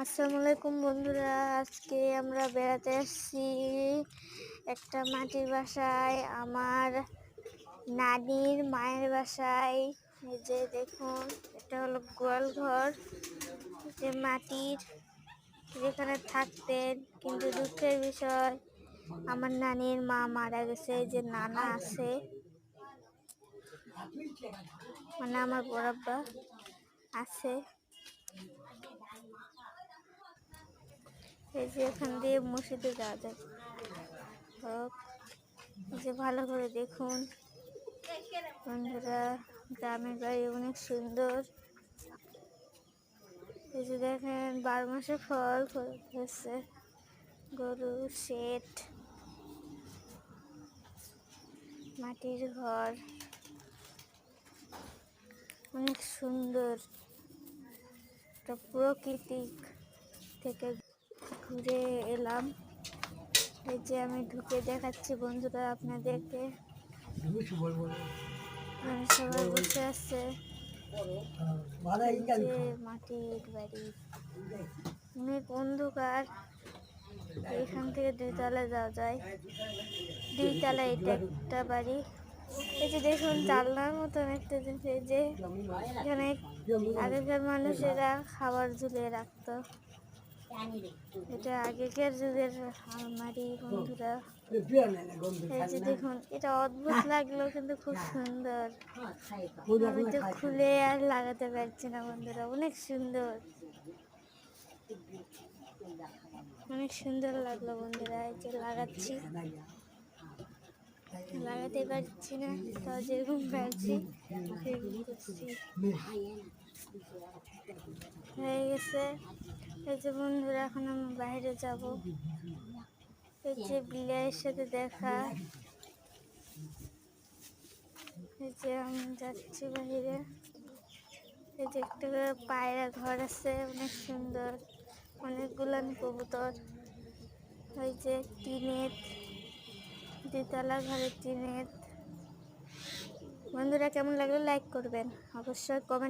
আসসালামু আলাইকুম বন্ধুরা, আজকে আমরা বেড়াতে আসছি একটা মাটির বাসায়, আমার নানির মায়ের বাসায়। এই যে দেখুন, এটা হলো গোয়াল ঘর, যে মাটির, যেখানে থাকতেন। কিন্তু দুঃখের বিষয়, আমার নানির মা মারা গেছে। এই যে নানা আছে, মানে আমার বড়াব্বা আছে। এই যে এখান দিয়ে মসজিদে যাওয়া যায়। যে ভালো করে দেখুন বন্ধুরা, গ্রামের বাড়ি অনেক সুন্দর। এই যে দেখেন 12 মাসে ফল হচ্ছে, গরু, শেড, মাটির ঘর, অনেক সুন্দর। একটা প্রকৃতিক থেকে ঘুরে এলাম। এই যে আমি ঢুকে দেখাচ্ছি বন্ধুরা আপনাদেরকে। সবাই বসে আছে। মাটির বাড়ি, অনেক অন্ধকার। এখান থেকে 2 তলা যাওয়া যায়। 2 তলা এটা একটা বাড়ি। এই যে দেখুন, জানলার মতন একটা জিনিস। এই যে এখানে আগেকার মানুষেরা খাবার ঝুলিয়ে রাখতো। এটা আগেকার যুগের আলমারি বন্ধুরা। এই যে দেখুন, এটা অদ্ভুত লাগলো কিন্তু খুব সুন্দর। আমি তো খুলে আর লাগাতে পারছি না বন্ধুরা, অনেক সুন্দর, অনেক সুন্দর লাগলো বন্ধুরা। এই যে লাগাচ্ছি, লাগাতে পারছি না, তাও যেরকম পারছি হয়ে গেছে। এই যে বন্ধুরা, এখন আমি বাইরে যাব। এই যে বিলের সাথে দেখা। এই যে আমি যাচ্ছি বাইরে। এই যে একটা পায়রা ঘর আছে, অনেক সুন্দর, অনেকগুলান কবুতর। ওই যে টিনের, 2 তলা ঘরের টিনের। বন্ধুরা কেমন লাগলো লাইক করবেন, অবশ্যই কমেন্ট